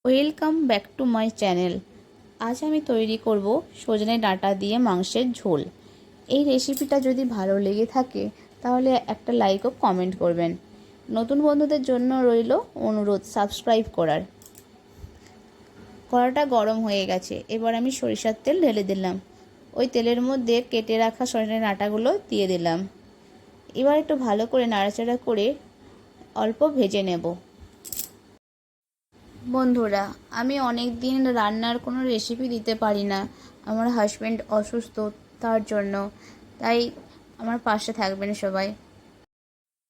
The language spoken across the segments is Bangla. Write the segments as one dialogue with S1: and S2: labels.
S1: Welcome back to my channel. আজ আমি তৈরি করব সজনে ডাঁটা দিয়ে মাংসের ঝোল। এই রেসিপিটা যদি ভালো লেগে থাকে তাহলে একটা লাইক ও কমেন্ট করবেন। নতুন বন্ধুদের জন্য রইল অনুরোধ সাবস্ক্রাইব করার। কড়াটা গরম হয়ে গেছে, এবার আমি সরিষার তেল ঢেলে দিলাম। ওই তেলের মধ্যে কেটে রাখা সজনে ডাঁটাগুলো দিয়ে দিলাম। এবার একটু ভালো করে নাড়াচাড়া করে অল্প ভেজে নেব। বন্ধুরা, আমি অনেক দিন রান্নার কোনো রেসিপি দিতে পারি না। আমার হাজব্যান্ড অসুস্থ, তার জন্য। তাই আমার পাশে থাকবেন সবাই।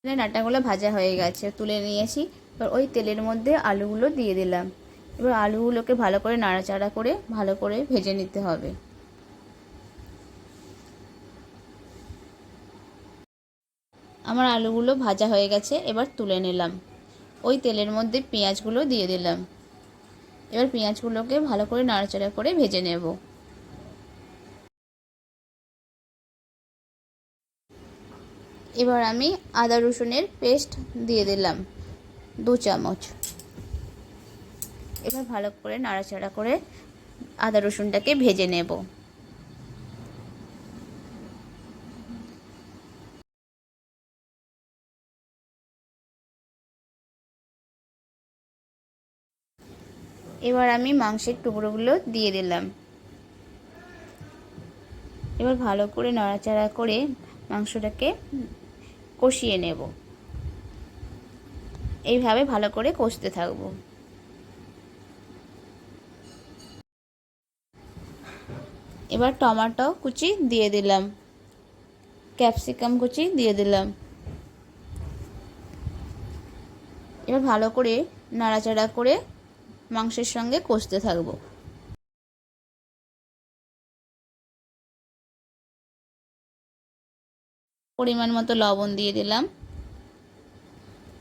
S1: ডাঁটাগুলো ভাজা হয়ে গেছে, তুলে নিয়েছি। এবার ওই তেলের মধ্যে আলুগুলো দিয়ে দিলাম। এবার আলুগুলোকে ভালো করে নাড়াচাড়া করে ভালো করে ভেজে নিতে হবে। আমার আলুগুলো ভাজা হয়ে গেছে, এবার তুলে নিলাম। ওই তেলের মধ্যে পেঁয়াজগুলো দিয়ে দিলাম। এবার পেঁয়াজগুলোকে ভালো করে নাড়াচাড়া করে ভেজে নেব। এবার আমি আদা রসুনের পেস্ট দিয়ে দিলাম 2 চামচ। এবার ভালো করে নাড়াচাড়া করে আদা রসুনটাকে ভেজে নেব। এবার আমি মাংসের টুকরোগুলো দিয়ে দিলাম। এবার ভালো করে নাড়াচাড়া করে মাংসটাকে কষিয়ে নেব। এইভাবে ভালো করে কষতে থাকবো। এবার টমেটো কুচি দিয়ে দিলাম, ক্যাপসিকাম কুচি দিয়ে দিলাম। এবার ভালো করে নাড়াচাড়া করে মাংসের সঙ্গে কষতে থাকবো। পরিমাণ মতো লবণ দিয়ে দিলাম,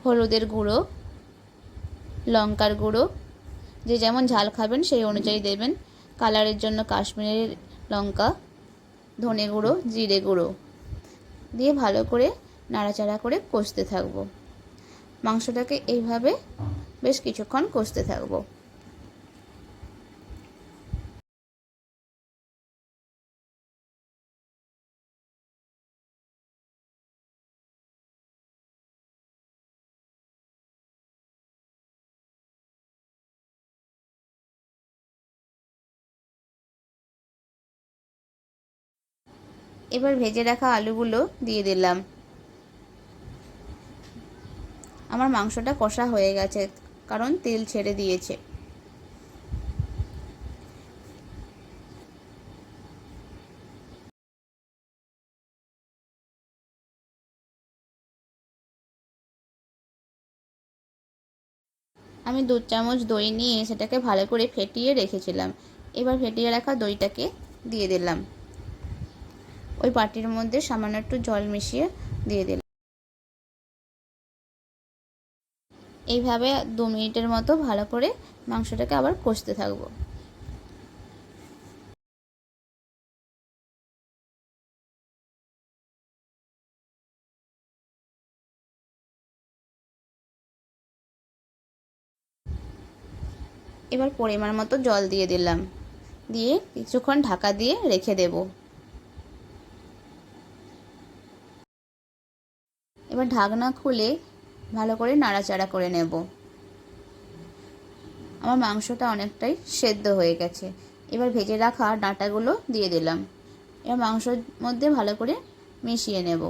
S1: হলুদের গুঁড়ো, লঙ্কার গুঁড়ো, যে যেমন ঝাল খাবেন সেই অনুযায়ী দেবেন। কালারের জন্য কাশ্মীরি লঙ্কা, ধনে গুঁড়ো, জিরে গুঁড়ো দিয়ে ভালো করে নাড়াচাড়া করে কষতে থাকবো। মাংসটাকে এইভাবে বেশ কিছুক্ষণ কষতে থাকবো। এবার ভেজে রাখা আলুগুলো দিয়ে দিলাম। আমার মাংসটা কষা হয়ে গেছে, কারণ তেল ছেড়ে দিয়েছে। আমি 2 চামচ দই নিয়ে সেটাকে ভালো করে ফেটিয়ে রেখেছিলাম। এবার ফেটিয়ে রাখা দইটাকে দিয়ে দিলাম। ওই বাটির মধ্যে সামান্য একটু জল মিশিয়ে দিয়ে দিলাম। এইভাবে 2 মিনিটের মতো ভালো করে মাংসটাকে আবার কষতে থাকবো। এবার পরিমাণ মতো জল দিয়ে দিলাম, দিয়ে কিছুক্ষণ ঢাকা দিয়ে রেখে দেব। এবার ঢাকনা খুলে ভালো করে নাড়াচাড়া করে নেব। আমার মাংসটা অনেকটাই সেদ্ধ হয়ে গেছে। এবার ভেজে রাখা ডাঁটাগুলো দিয়ে দিলাম। এবার মাংসের মধ্যে ভালো করে মিশিয়ে নেব।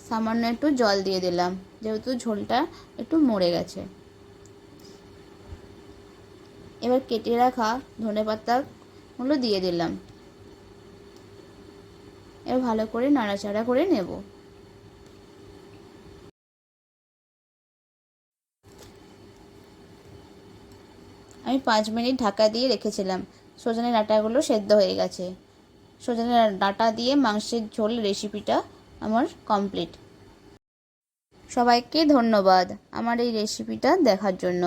S1: সামান্য একটু জল দিয়ে দিলাম, যেহেতু ঝোলটা একটু মরে গেছে। এবার কেটে রাখা ধনেপাতাগুলো দিয়ে দিলাম। এবার ভালো করে নাড়াচাড়া করে নেব। আমি 5 মিনিট ঢাকা দিয়ে রেখেছিলাম। সজনে ডাঁটাগুলো সেদ্ধ হয়ে গেছে। সজনে ডাঁটা দিয়ে মাংসের ঝোল রেসিপিটা আমার কমপ্লিট। সবাইকে ধন্যবাদ আমার এই রেসিপিটা দেখার জন্য।